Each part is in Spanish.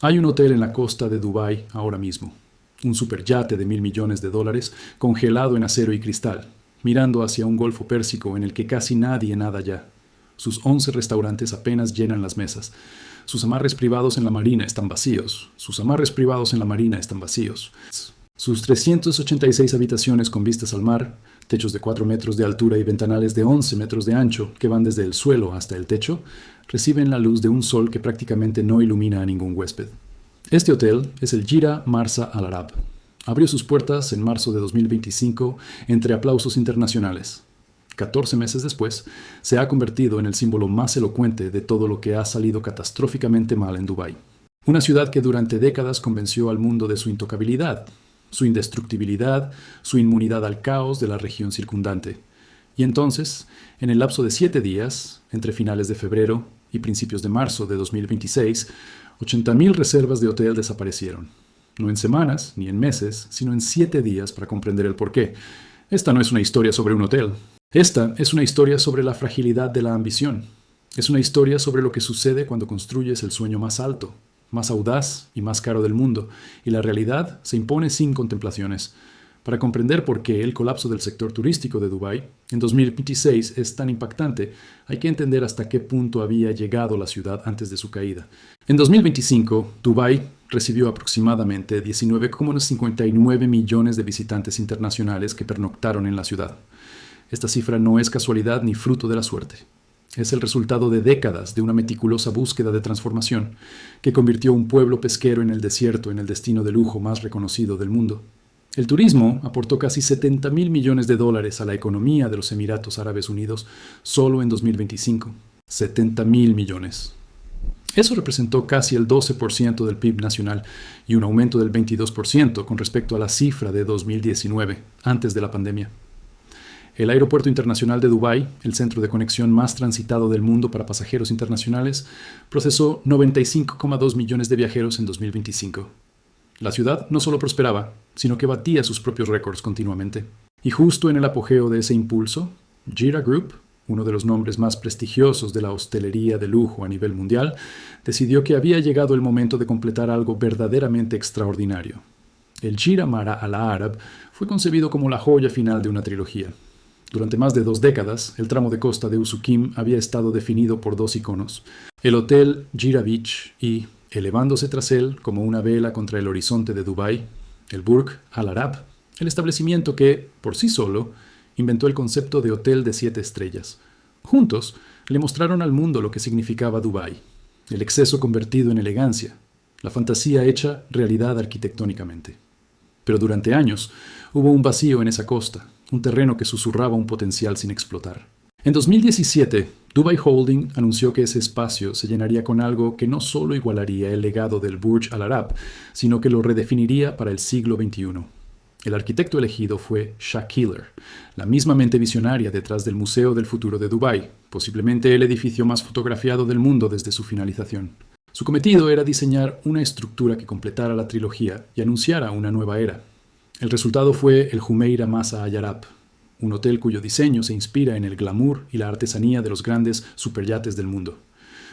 Hay un hotel en la costa de Dubái ahora mismo, un superyate de $1.000 millones congelado en acero y cristal, mirando hacia un Golfo Pérsico en el que casi nadie nada ya. Sus 11 restaurantes apenas llenan las mesas. Sus amarres privados en la marina están vacíos. Sus amarres privados en la marina están vacíos. Sus 386 habitaciones con vistas al mar, techos de 4 metros de altura y ventanales de 11 metros de ancho que van desde el suelo hasta el techo, reciben la luz de un sol que prácticamente no ilumina a ningún huésped. Este hotel es el Jira Marsa Al Arab. Abrió sus puertas en marzo de 2025 entre aplausos internacionales. 14 meses después, se ha convertido en el símbolo más elocuente de todo lo que ha salido catastróficamente mal en Dubái. Una ciudad que durante décadas convenció al mundo de su intocabilidad, su indestructibilidad, su inmunidad al caos de la región circundante. Y entonces, en el lapso de 7 días, entre finales de febrero y principios de marzo de 2026, 80.000 reservas de hotel desaparecieron. No en semanas, ni en meses, sino en 7 días para comprender el porqué. Esta no es una historia sobre un hotel. Esta es una historia sobre la fragilidad de la ambición. Es una historia sobre lo que sucede cuando construyes el sueño más alto, más audaz y más caro del mundo, y la realidad se impone sin contemplaciones. Para comprender por qué el colapso del sector turístico de Dubái en 2026 es tan impactante, hay que entender hasta qué punto había llegado la ciudad antes de su caída. En 2025, Dubái recibió aproximadamente 19,59 millones de visitantes internacionales que pernoctaron en la ciudad. Esta cifra no es casualidad ni fruto de la suerte. Es el resultado de décadas de una meticulosa búsqueda de transformación que convirtió un pueblo pesquero en el desierto en el destino de lujo más reconocido del mundo. El turismo aportó casi $70.000 millones a la economía de los Emiratos Árabes Unidos solo en 2025. $70.000 millones. Eso representó casi el 12% del PIB nacional y un aumento del 22% con respecto a la cifra de 2019, antes de la pandemia. El Aeropuerto Internacional de Dubái, el centro de conexión más transitado del mundo para pasajeros internacionales, procesó 95,2 millones de viajeros en 2025. La ciudad no solo prosperaba, sino que batía sus propios récords continuamente. Y justo en el apogeo de ese impulso, Jira Group, uno de los nombres más prestigiosos de la hostelería de lujo a nivel mundial, decidió que había llegado el momento de completar algo verdaderamente extraordinario. El Jira Mara Al Arab fue concebido como la joya final de una trilogía. Durante más de 2 décadas, el tramo de costa de Usukim había estado definido por 2 iconos: el Hotel Jira Beach y, elevándose tras él como una vela contra el horizonte de Dubái, el Burj Al Arab, el establecimiento que, por sí solo, inventó el concepto de hotel de 7 estrellas. Juntos, le mostraron al mundo lo que significaba Dubái, el exceso convertido en elegancia, la fantasía hecha realidad arquitectónicamente. Pero durante años hubo un vacío en esa costa, un terreno que susurraba un potencial sin explotar. En 2017, Dubai Holding anunció que ese espacio se llenaría con algo que no solo igualaría el legado del Burj Al Arab, sino que lo redefiniría para el siglo XXI. El arquitecto elegido fue Shah Killer, la misma mente visionaria detrás del Museo del Futuro de Dubái, posiblemente el edificio más fotografiado del mundo desde su finalización. Su cometido era diseñar una estructura que completara la trilogía y anunciara una nueva era. El resultado fue el Jumeirah Masa Al Arab, un hotel cuyo diseño se inspira en el glamour y la artesanía de los grandes superyates del mundo.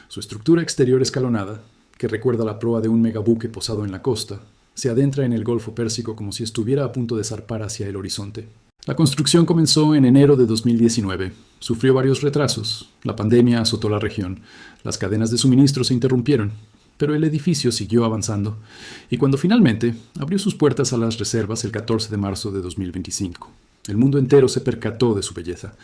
Su estructura exterior escalonada, que recuerda la proa de un megabuque posado en la costa, se adentra en el Golfo Pérsico como si estuviera a punto de zarpar hacia el horizonte. La construcción comenzó en enero de 2019. Sufrió varios retrasos. La pandemia azotó la región. Las cadenas de suministro se interrumpieron. Pero el edificio siguió avanzando, y cuando finalmente abrió sus puertas a las reservas el 14 de marzo de 2025, el mundo entero se percató de su belleza.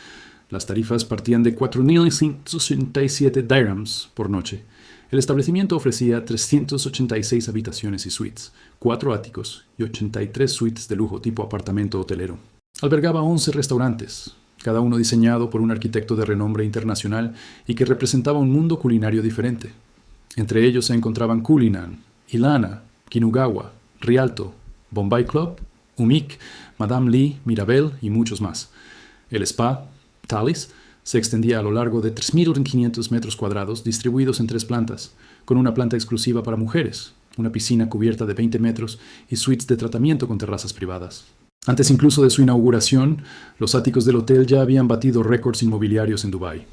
Las tarifas partían de 4.187 dirhams por noche. El establecimiento ofrecía 386 habitaciones y suites, 4 áticos y 83 suites de lujo tipo apartamento hotelero. Albergaba 11 restaurantes, cada uno diseñado por un arquitecto de renombre internacional y que representaba un mundo culinario diferente. Entre ellos se encontraban Cullinan, Ilana, Kinugawa, Rialto, Bombay Club, Umik, Madame Lee, Mirabelle y muchos más. El spa, Talis, se extendía a lo largo de 3.500 metros cuadrados distribuidos en 3 plantas, con una planta exclusiva para mujeres, una piscina cubierta de 20 metros y suites de tratamiento con terrazas privadas. Antes incluso de su inauguración, los áticos del hotel ya habían batido récords inmobiliarios en Dubái.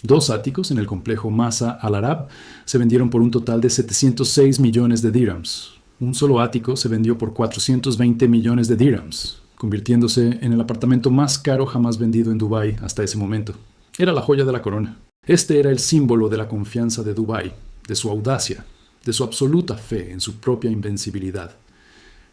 2 áticos en el complejo Masa Al Arab se vendieron por un total de 706 millones de dirhams. Un solo ático se vendió por 420 millones de dirhams, convirtiéndose en el apartamento más caro jamás vendido en Dubái hasta ese momento. Era la joya de la corona. Este era el símbolo de la confianza de Dubái, de su audacia, de su absoluta fe en su propia invencibilidad.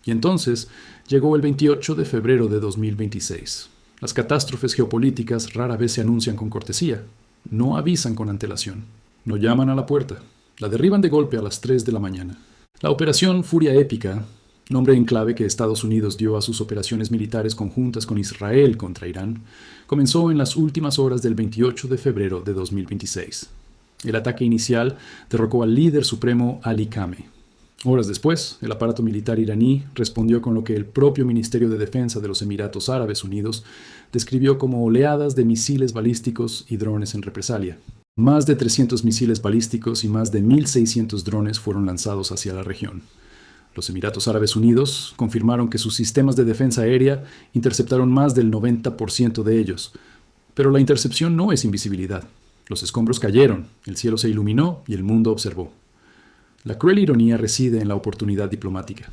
Y entonces llegó el 28 de febrero de 2026. Las catástrofes geopolíticas rara vez se anuncian con cortesía. No avisan con antelación. No llaman a la puerta. La derriban de golpe a las 3 de la mañana. La Operación Furia Épica, nombre en clave que Estados Unidos dio a sus operaciones militares conjuntas con Israel contra Irán, comenzó en las últimas horas del 28 de febrero de 2026. El ataque inicial derrocó al líder supremo Ali Khamenei. Horas después, el aparato militar iraní respondió con lo que el propio Ministerio de Defensa de los Emiratos Árabes Unidos describió como oleadas de misiles balísticos y drones en represalia. Más de 300 misiles balísticos y más de 1.600 drones fueron lanzados hacia la región. Los Emiratos Árabes Unidos confirmaron que sus sistemas de defensa aérea interceptaron más del 90% de ellos. Pero la intercepción no es invisibilidad. Los escombros cayeron, el cielo se iluminó y el mundo observó. La cruel ironía reside en la oportunidad diplomática.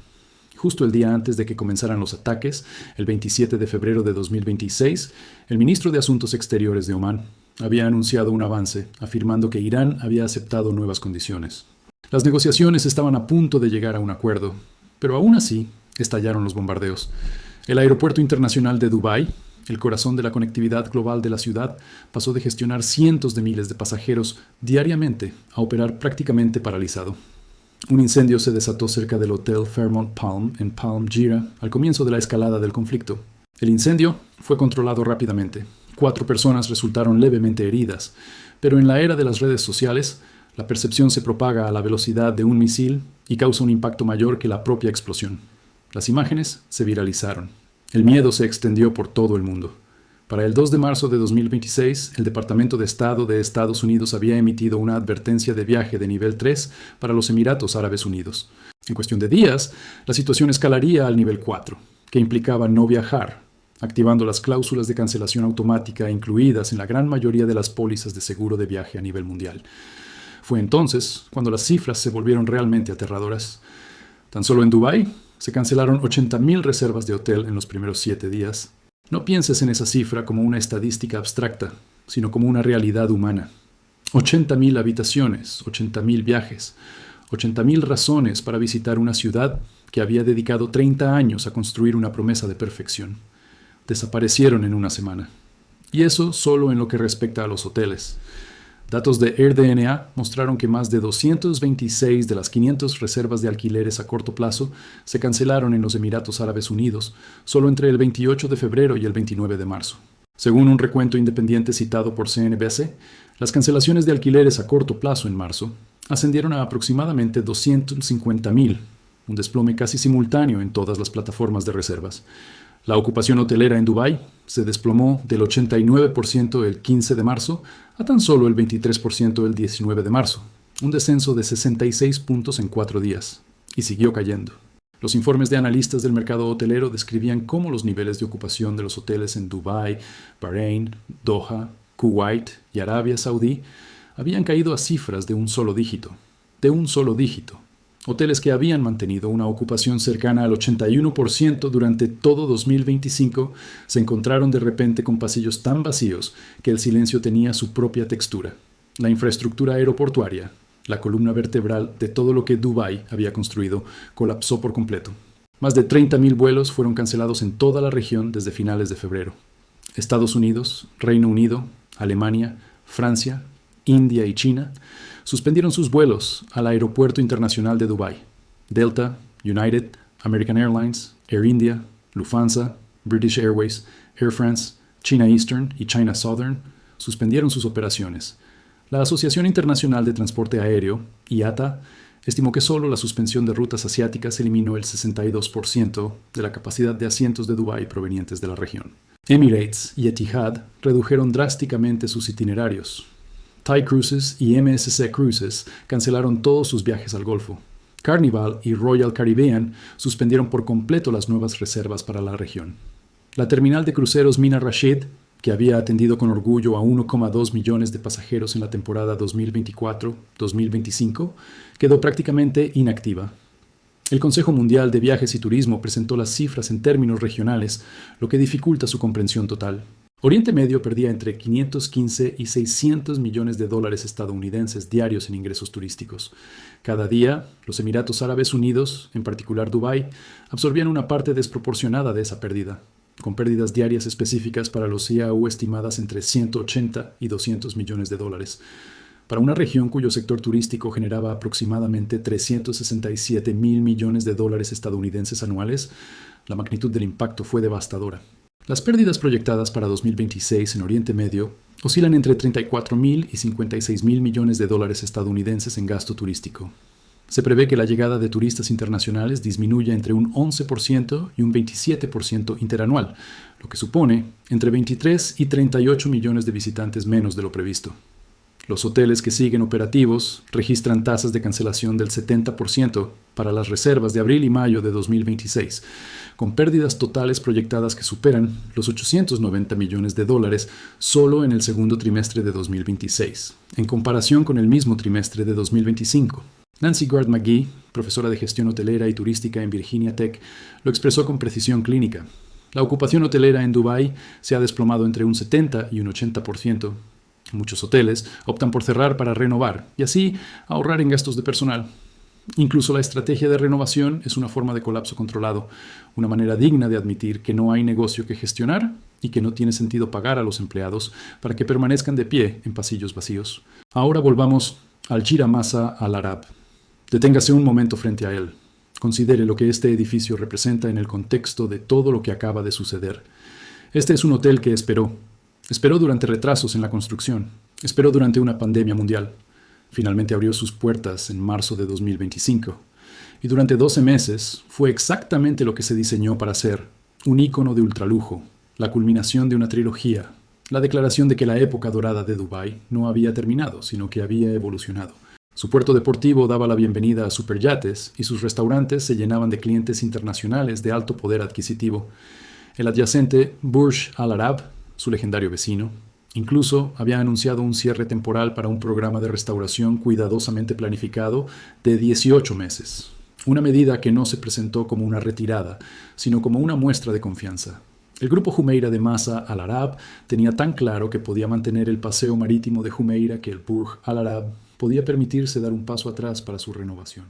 Justo el día antes de que comenzaran los ataques, el 27 de febrero de 2026, el ministro de Asuntos Exteriores de Omán había anunciado un avance, afirmando que Irán había aceptado nuevas condiciones. Las negociaciones estaban a punto de llegar a un acuerdo, pero aún así estallaron los bombardeos. El aeropuerto internacional de Dubái, el corazón de la conectividad global de la ciudad, pasó de gestionar cientos de miles de pasajeros diariamente a operar prácticamente paralizado. Un incendio se desató cerca del Hotel Fairmont Palm en Palm Gira al comienzo de la escalada del conflicto. El incendio fue controlado rápidamente. 4 personas resultaron levemente heridas, pero en la era de las redes sociales, la percepción se propaga a la velocidad de un misil y causa un impacto mayor que la propia explosión. Las imágenes se viralizaron. El miedo se extendió por todo el mundo. Para el 2 de marzo de 2026, el Departamento de Estado de Estados Unidos había emitido una advertencia de viaje de nivel 3 para los Emiratos Árabes Unidos. En cuestión de días, la situación escalaría al nivel 4, que implicaba no viajar, activando las cláusulas de cancelación automática incluidas en la gran mayoría de las pólizas de seguro de viaje a nivel mundial. Fue entonces cuando las cifras se volvieron realmente aterradoras. Tan solo en Dubái se cancelaron 80.000 reservas de hotel en los primeros 7 días. No pienses en esa cifra como una estadística abstracta, sino como una realidad humana. 80.000 habitaciones, 80.000 viajes, 80.000 razones para visitar una ciudad que había dedicado 30 años a construir una promesa de perfección. Desaparecieron en una semana. Y eso solo en lo que respecta a los hoteles. Datos de AirDNA mostraron que más de 226 de las 500 reservas de alquileres a corto plazo se cancelaron en los Emiratos Árabes Unidos solo entre el 28 de febrero y el 29 de marzo. Según un recuento independiente citado por CNBC, las cancelaciones de alquileres a corto plazo en marzo ascendieron a aproximadamente 250.000, un desplome casi simultáneo en todas las plataformas de reservas. La ocupación hotelera en Dubái se desplomó del 89% el 15 de marzo a tan solo el 23% el 19 de marzo, un descenso de 66 puntos en 4 días, y siguió cayendo. Los informes de analistas del mercado hotelero describían cómo los niveles de ocupación de los hoteles en Dubái, Bahrein, Doha, Kuwait y Arabia Saudí habían caído a cifras de un solo dígito. Hoteles que habían mantenido una ocupación cercana al 81% durante todo 2025 se encontraron de repente con pasillos tan vacíos que el silencio tenía su propia textura. La infraestructura aeroportuaria, la columna vertebral de todo lo que Dubái había construido, colapsó por completo. Más de 30.000 vuelos fueron cancelados en toda la región desde finales de febrero. Estados Unidos, Reino Unido, Alemania, Francia, India y China suspendieron sus vuelos al Aeropuerto Internacional de Dubái. Delta, United, American Airlines, Air India, Lufthansa, British Airways, Air France, China Eastern y China Southern suspendieron sus operaciones. La Asociación Internacional de Transporte Aéreo, IATA, estimó que solo la suspensión de rutas asiáticas eliminó el 62% de la capacidad de asientos de Dubái provenientes de la región. Emirates y Etihad redujeron drásticamente sus itinerarios. Thai Cruises y MSC Cruises cancelaron todos sus viajes al Golfo. Carnival y Royal Caribbean suspendieron por completo las nuevas reservas para la región. La terminal de cruceros Mina Rashid, que había atendido con orgullo a 1,2 millones de pasajeros en la temporada 2024-2025, quedó prácticamente inactiva. El Consejo Mundial de Viajes y Turismo presentó las cifras en términos regionales, lo que dificulta su comprensión total. Oriente Medio perdía entre 515 y 600 millones de dólares estadounidenses diarios en ingresos turísticos. Cada día, los Emiratos Árabes Unidos, en particular Dubái, absorbían una parte desproporcionada de esa pérdida, con pérdidas diarias específicas para los IAU estimadas entre 180 y 200 millones de dólares. Para una región cuyo sector turístico generaba aproximadamente 367 mil millones de dólares estadounidenses anuales, la magnitud del impacto fue devastadora. Las pérdidas proyectadas para 2026 en Oriente Medio oscilan entre 34 mil y 56 mil millones de dólares estadounidenses en gasto turístico. Se prevé que la llegada de turistas internacionales disminuya entre un 11% y un 27% interanual, lo que supone entre 23 y 38 millones de visitantes menos de lo previsto. Los hoteles que siguen operativos registran tasas de cancelación del 70% para las reservas de abril y mayo de 2026, con pérdidas totales proyectadas que superan los 890 millones de dólares solo en el segundo trimestre de 2026, en comparación con el mismo trimestre de 2025. Nancy Gard McGee, profesora de gestión hotelera y turística en Virginia Tech, lo expresó con precisión clínica. La ocupación hotelera en Dubái se ha desplomado entre un 70 y un 80%. Muchos hoteles optan por cerrar para renovar y así ahorrar en gastos de personal. Incluso la estrategia de renovación es una forma de colapso controlado, una manera digna de admitir que no hay negocio que gestionar y que no tiene sentido pagar a los empleados para que permanezcan de pie en pasillos vacíos. Ahora volvamos al Jira Masa Al Arab. Deténgase un momento frente a él. Considere lo que este edificio representa en el contexto de todo lo que acaba de suceder. Este es un hotel que esperó. Esperó durante retrasos en la construcción. Esperó durante una pandemia mundial. Finalmente abrió sus puertas en marzo de 2025. Y durante 12 meses fue exactamente lo que se diseñó para ser: un ícono de ultralujo, la culminación de una trilogía, la declaración de que la época dorada de Dubái no había terminado, sino que había evolucionado. Su puerto deportivo daba la bienvenida a superyates y sus restaurantes se llenaban de clientes internacionales de alto poder adquisitivo. El adyacente Burj Al Arab, su legendario vecino, incluso había anunciado un cierre temporal para un programa de restauración cuidadosamente planificado de 18 meses. Una medida que no se presentó como una retirada, sino como una muestra de confianza. El grupo Jumeirah de Masa Al Arab tenía tan claro que podía mantener el paseo marítimo de Jumeirah que el Burj Al Arab podía permitirse dar un paso atrás para su renovación.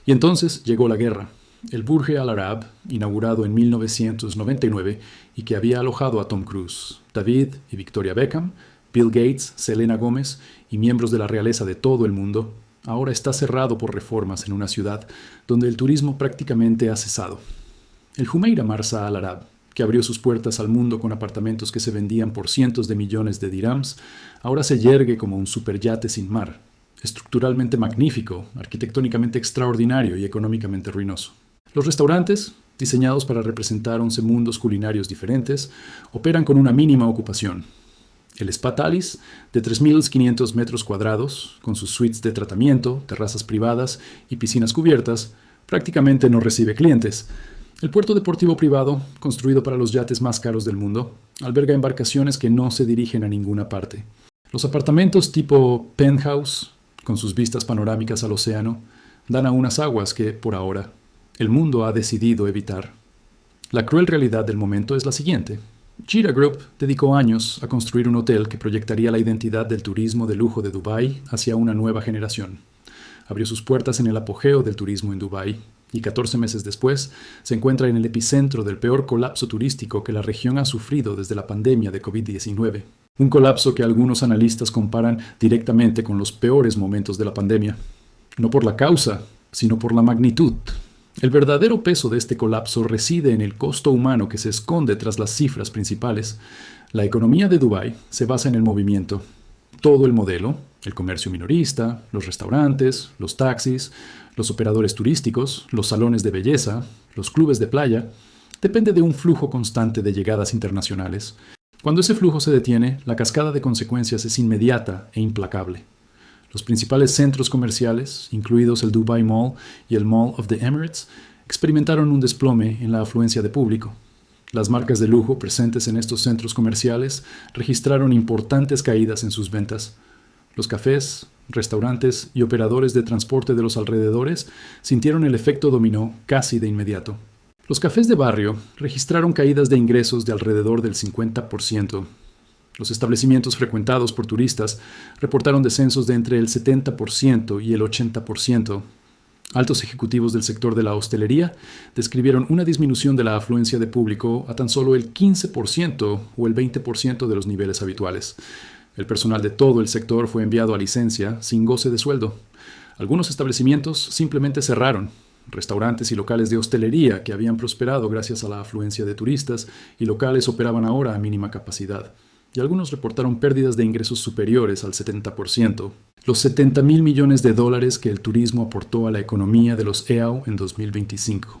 Y entonces llegó la guerra. El Burj Al Arab, inaugurado en 1999 y que había alojado a Tom Cruise, David y Victoria Beckham, Bill Gates, Selena Gómez y miembros de la realeza de todo el mundo, ahora está cerrado por reformas en una ciudad donde el turismo prácticamente ha cesado. El Jumeirah Masa Al Arab, que abrió sus puertas al mundo con apartamentos que se vendían por cientos de millones de dirhams, ahora se yergue como un superyate sin mar, estructuralmente magnífico, arquitectónicamente extraordinario y económicamente ruinoso. Los restaurantes, diseñados para representar 11 mundos culinarios diferentes, operan con una mínima ocupación. El Spa Thalys, de 3.500 metros cuadrados, con sus suites de tratamiento, terrazas privadas y piscinas cubiertas, prácticamente no recibe clientes. El puerto deportivo privado, construido para los yates más caros del mundo, alberga embarcaciones que no se dirigen a ninguna parte. Los apartamentos tipo penthouse, con sus vistas panorámicas al océano, dan a unas aguas que, por ahora, el mundo ha decidido evitar. La cruel realidad del momento es la siguiente. Jira Group dedicó años a construir un hotel que proyectaría la identidad del turismo de lujo de Dubái hacia una nueva generación. Abrió sus puertas en el apogeo del turismo en Dubái y 14 meses después se encuentra en el epicentro del peor colapso turístico que la región ha sufrido desde la pandemia de COVID-19. Un colapso que algunos analistas comparan directamente con los peores momentos de la pandemia. No por la causa, sino por la magnitud. El verdadero peso de este colapso reside en el costo humano que se esconde tras las cifras principales. La economía de Dubái se basa en el movimiento. Todo el modelo, el comercio minorista, los restaurantes, los taxis, los operadores turísticos, los salones de belleza, los clubes de playa, depende de un flujo constante de llegadas internacionales. Cuando ese flujo se detiene, la cascada de consecuencias es inmediata e implacable. Los principales centros comerciales, incluidos el Dubai Mall y el Mall of the Emirates, experimentaron un desplome en la afluencia de público. Las marcas de lujo presentes en estos centros comerciales registraron importantes caídas en sus ventas. Los cafés, restaurantes y operadores de transporte de los alrededores sintieron el efecto dominó casi de inmediato. Los cafés de barrio registraron caídas de ingresos de alrededor del 50%. Los establecimientos frecuentados por turistas reportaron descensos de entre el 70% y el 80%. Altos ejecutivos del sector de la hostelería describieron una disminución de la afluencia de público a tan solo el 15% o el 20% de los niveles habituales. El personal de todo el sector fue enviado a licencia sin goce de sueldo. Algunos establecimientos simplemente cerraron. Restaurantes y locales de hostelería que habían prosperado gracias a la afluencia de turistas y locales operaban ahora a mínima capacidad. Y algunos reportaron pérdidas de ingresos superiores al 70%. Los 70.000 millones de dólares que el turismo aportó a la economía de los EAU en 2025.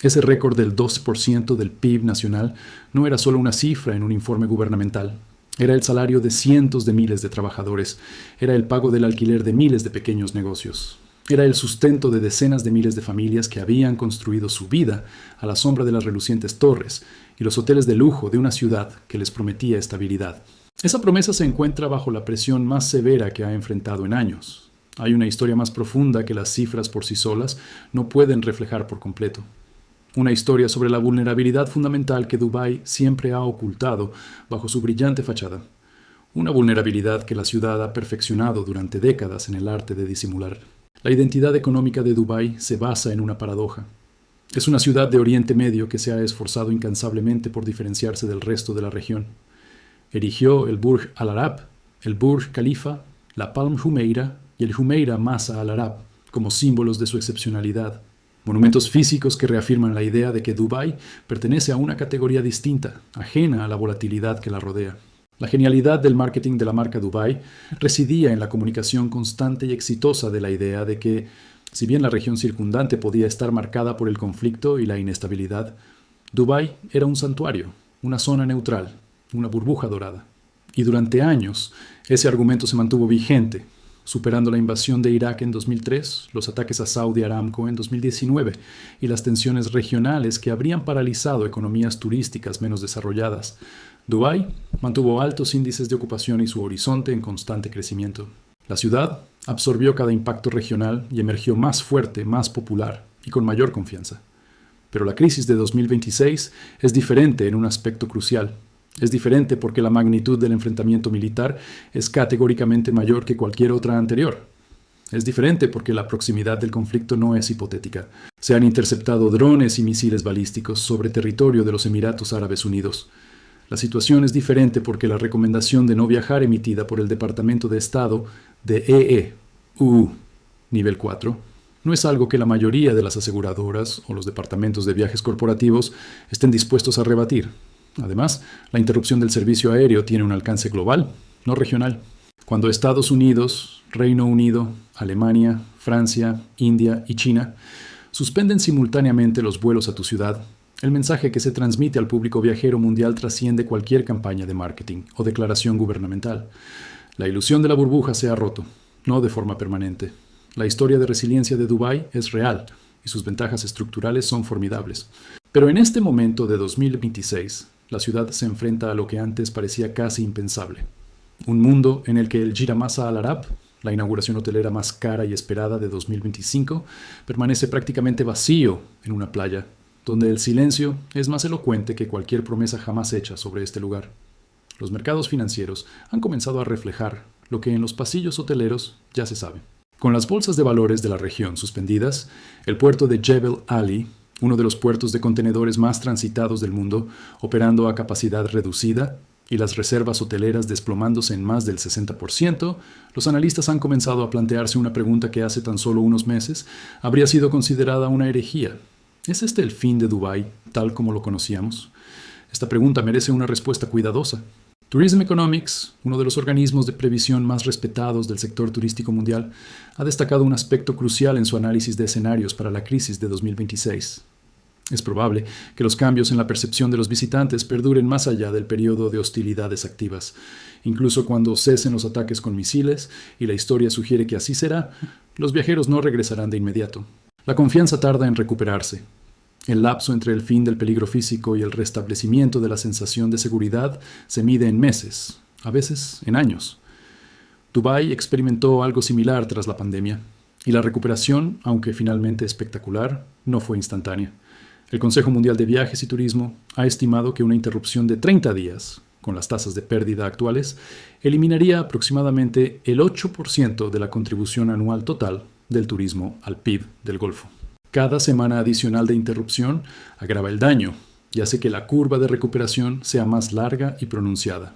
Ese récord del 2% del PIB nacional no era solo una cifra en un informe gubernamental. Era el salario de cientos de miles de trabajadores. Era el pago del alquiler de miles de pequeños negocios. Era el sustento de decenas de miles de familias que habían construido su vida a la sombra de las relucientes torres y los hoteles de lujo de una ciudad que les prometía estabilidad. Esa promesa se encuentra bajo la presión más severa que ha enfrentado en años. Hay una historia más profunda que las cifras por sí solas no pueden reflejar por completo. Una historia sobre la vulnerabilidad fundamental que Dubái siempre ha ocultado bajo su brillante fachada. Una vulnerabilidad que la ciudad ha perfeccionado durante décadas en el arte de disimular. La identidad económica de Dubái se basa en una paradoja. Es una ciudad de Oriente Medio que se ha esforzado incansablemente por diferenciarse del resto de la región. Erigió el Burj Al Arab, el Burj Khalifa, la Palm Jumeirah y el Jumeirah Masa Al Arab como símbolos de su excepcionalidad. Monumentos físicos que reafirman la idea de que Dubái pertenece a una categoría distinta, ajena a la volatilidad que la rodea. La genialidad del marketing de la marca Dubái residía en la comunicación constante y exitosa de la idea de que, si bien la región circundante podía estar marcada por el conflicto y la inestabilidad, Dubái era un santuario, una zona neutral, una burbuja dorada. Y durante años, ese argumento se mantuvo vigente, superando la invasión de Irak en 2003, los ataques a Saudi Aramco en 2019 y las tensiones regionales que habrían paralizado economías turísticas menos desarrolladas. Dubái mantuvo altos índices de ocupación y su horizonte en constante crecimiento. La ciudad absorbió cada impacto regional y emergió más fuerte, más popular y con mayor confianza. Pero la crisis de 2026 es diferente en un aspecto crucial. Es diferente porque la magnitud del enfrentamiento militar es categóricamente mayor que cualquier otra anterior. Es diferente porque la proximidad del conflicto no es hipotética. Se han interceptado drones y misiles balísticos sobre territorio de los Emiratos Árabes Unidos. La situación es diferente porque la recomendación de no viajar emitida por el Departamento de Estado de EE, nivel 4, no es algo que la mayoría de las aseguradoras o los departamentos de viajes corporativos estén dispuestos a rebatir. Además, la interrupción del servicio aéreo tiene un alcance global, no regional. Cuando Estados Unidos, Reino Unido, Alemania, Francia, India y China suspenden simultáneamente los vuelos a tu ciudad, el mensaje que se transmite al público viajero mundial trasciende cualquier campaña de marketing o declaración gubernamental. La ilusión de la burbuja se ha roto, no de forma permanente. La historia de resiliencia de Dubái es real y sus ventajas estructurales son formidables. Pero en este momento de 2026, la ciudad se enfrenta a lo que antes parecía casi impensable. Un mundo en el que el Gira Masa Al Arab, la inauguración hotelera más cara y esperada de 2025, permanece prácticamente vacío en una playa, donde el silencio es más elocuente que cualquier promesa jamás hecha sobre este lugar. Los mercados financieros han comenzado a reflejar lo que en los pasillos hoteleros ya se sabe. Con las bolsas de valores de la región suspendidas, el puerto de Jebel Ali, uno de los puertos de contenedores más transitados del mundo, operando a capacidad reducida, y las reservas hoteleras desplomándose en más del 60%, los analistas han comenzado a plantearse una pregunta que hace tan solo unos meses habría sido considerada una herejía. ¿Es este el fin de Dubái, tal como lo conocíamos? Esta pregunta merece una respuesta cuidadosa. Tourism Economics, uno de los organismos de previsión más respetados del sector turístico mundial, ha destacado un aspecto crucial en su análisis de escenarios para la crisis de 2026. Es probable que los cambios en la percepción de los visitantes perduren más allá del periodo de hostilidades activas. Incluso cuando cesen los ataques con misiles, y la historia sugiere que así será, los viajeros no regresarán de inmediato. La confianza tarda en recuperarse. El lapso entre el fin del peligro físico y el restablecimiento de la sensación de seguridad se mide en meses, a veces en años. Dubái experimentó algo similar tras la pandemia, y la recuperación, aunque finalmente espectacular, no fue instantánea. El Consejo Mundial de Viajes y Turismo ha estimado que una interrupción de 30 días, con las tasas de pérdida actuales, eliminaría aproximadamente el 8% de la contribución anual total del turismo al PIB del Golfo. Cada semana adicional de interrupción agrava el daño y hace que la curva de recuperación sea más larga y pronunciada.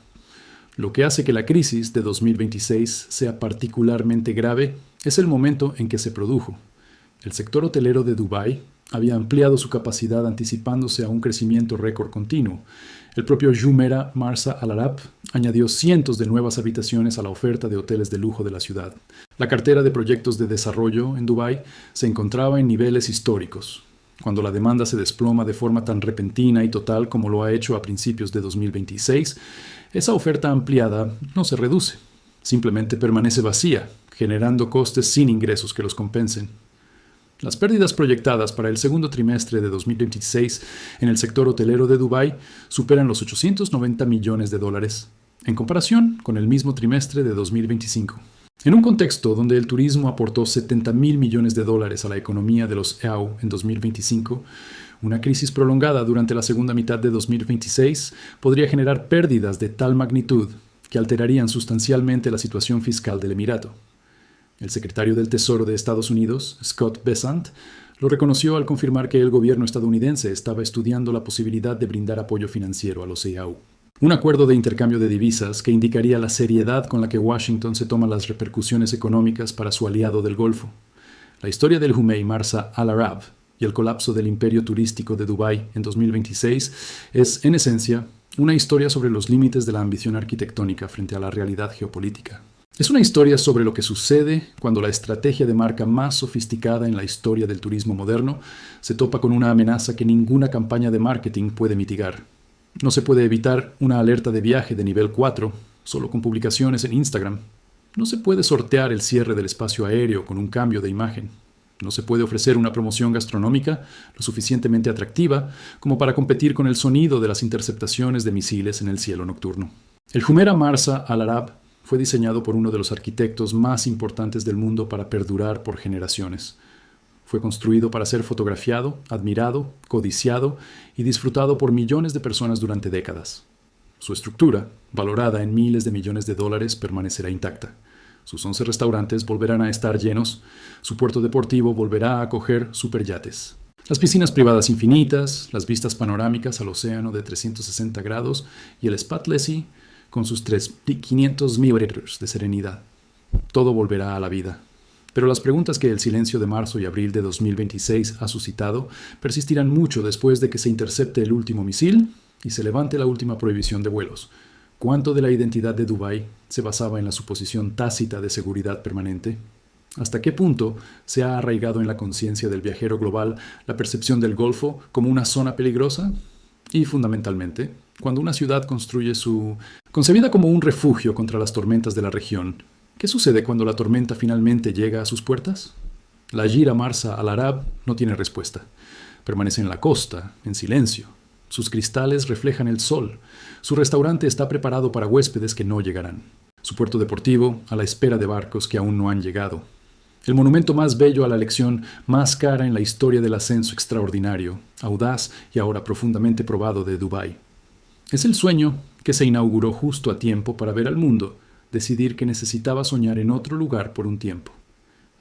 Lo que hace que la crisis de 2026 sea particularmente grave es el momento en que se produjo. El sector hotelero de Dubái había ampliado su capacidad anticipándose a un crecimiento récord continuo. El propio Jumeirah Marsa Al Arab añadió cientos de nuevas habitaciones a la oferta de hoteles de lujo de la ciudad. La cartera de proyectos de desarrollo en Dubái se encontraba en niveles históricos. Cuando la demanda se desploma de forma tan repentina y total como lo ha hecho a principios de 2026, esa oferta ampliada no se reduce, simplemente permanece vacía, generando costes sin ingresos que los compensen. Las pérdidas proyectadas para el segundo trimestre de 2026 en el sector hotelero de Dubái superan los 890 millones de dólares, en comparación con el mismo trimestre de 2025. En un contexto donde el turismo aportó 70.000 millones de dólares a la economía de los EAU en 2025, una crisis prolongada durante la segunda mitad de 2026 podría generar pérdidas de tal magnitud que alterarían sustancialmente la situación fiscal del Emirato. El secretario del Tesoro de Estados Unidos, Scott Bessent, lo reconoció al confirmar que el gobierno estadounidense estaba estudiando la posibilidad de brindar apoyo financiero a los EAU. Un acuerdo de intercambio de divisas que indicaría la seriedad con la que Washington se toma las repercusiones económicas para su aliado del Golfo. La historia del Jumeirah Marsa Al Arab y el colapso del imperio turístico de Dubái en 2026 es, en esencia, una historia sobre los límites de la ambición arquitectónica frente a la realidad geopolítica. Es una historia sobre lo que sucede cuando la estrategia de marca más sofisticada en la historia del turismo moderno se topa con una amenaza que ninguna campaña de marketing puede mitigar. No se puede evitar una alerta de viaje de nivel 4 solo con publicaciones en Instagram. No se puede sortear el cierre del espacio aéreo con un cambio de imagen. No se puede ofrecer una promoción gastronómica lo suficientemente atractiva como para competir con el sonido de las interceptaciones de misiles en el cielo nocturno. El Jumeirah Marsa Al Arab fue diseñado por uno de los arquitectos más importantes del mundo para perdurar por generaciones. Fue construido para ser fotografiado, admirado, codiciado y disfrutado por millones de personas durante décadas. Su estructura, valorada en miles de millones de dólares, permanecerá intacta. Sus 11 restaurantes volverán a estar llenos, su puerto deportivo volverá a acoger superyates. Las piscinas privadas infinitas, las vistas panorámicas al océano de 360 grados y el Spa Lessie con sus 500 metros de serenidad. Todo volverá a la vida. Pero las preguntas que el silencio de marzo y abril de 2026 ha suscitado persistirán mucho después de que se intercepte el último misil y se levante la última prohibición de vuelos. ¿Cuánto de la identidad de Dubái se basaba en la suposición tácita de seguridad permanente? ¿Hasta qué punto se ha arraigado en la conciencia del viajero global la percepción del Golfo como una zona peligrosa? Y, fundamentalmente, cuando una ciudad construye concebida como un refugio contra las tormentas de la región, ¿qué sucede cuando la tormenta finalmente llega a sus puertas? La Jumeirah Marsa Al Arab no tiene respuesta. Permanece en la costa, en silencio. Sus cristales reflejan el sol. Su restaurante está preparado para huéspedes que no llegarán. Su puerto deportivo a la espera de barcos que aún no han llegado. El monumento más bello a la lección más cara en la historia del ascenso extraordinario, audaz y ahora profundamente probado de Dubái. Es el sueño que se inauguró justo a tiempo para ver al mundo decidir que necesitaba soñar en otro lugar por un tiempo.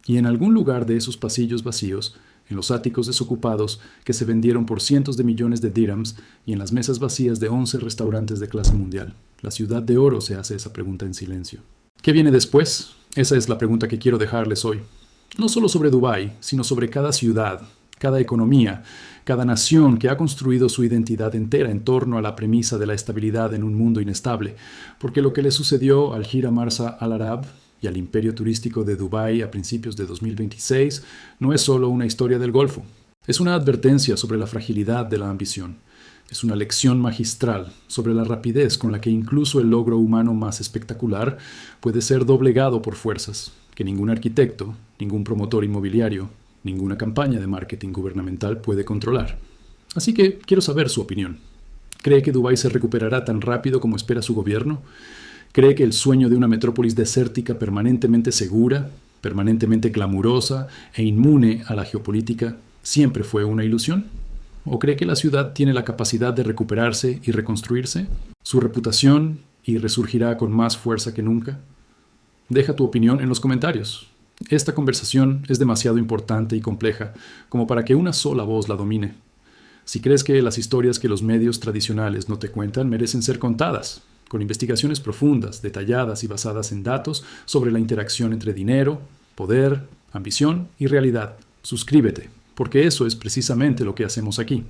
Y en algún lugar de esos pasillos vacíos, en los áticos desocupados que se vendieron por cientos de millones de dirhams y en las mesas vacías de 11 restaurantes de clase mundial, la ciudad de oro se hace esa pregunta en silencio. ¿Qué viene después? Esa es la pregunta que quiero dejarles hoy. No solo sobre Dubái, sino sobre cada ciudad, cada economía, cada nación que ha construido su identidad entera en torno a la premisa de la estabilidad en un mundo inestable, porque lo que le sucedió al Jumeirah Marsa Al Arab y al imperio turístico de Dubái a principios de 2026 no es solo una historia del Golfo, es una advertencia sobre la fragilidad de la ambición. Es una lección magistral sobre la rapidez con la que incluso el logro humano más espectacular puede ser doblegado por fuerzas que ningún arquitecto, ningún promotor inmobiliario, ninguna campaña de marketing gubernamental puede controlar. Así que quiero saber su opinión. ¿Cree que Dubái se recuperará tan rápido como espera su gobierno? ¿Cree que el sueño de una metrópolis desértica permanentemente segura, permanentemente glamurosa e inmune a la geopolítica siempre fue una ilusión? ¿O cree que la ciudad tiene la capacidad de recuperarse y reconstruirse? ¿Su reputación y resurgirá con más fuerza que nunca? Deja tu opinión en los comentarios. Esta conversación es demasiado importante y compleja como para que una sola voz la domine. Si crees que las historias que los medios tradicionales no te cuentan merecen ser contadas, con investigaciones profundas, detalladas y basadas en datos sobre la interacción entre dinero, poder, ambición y realidad, suscríbete, porque eso es precisamente lo que hacemos aquí.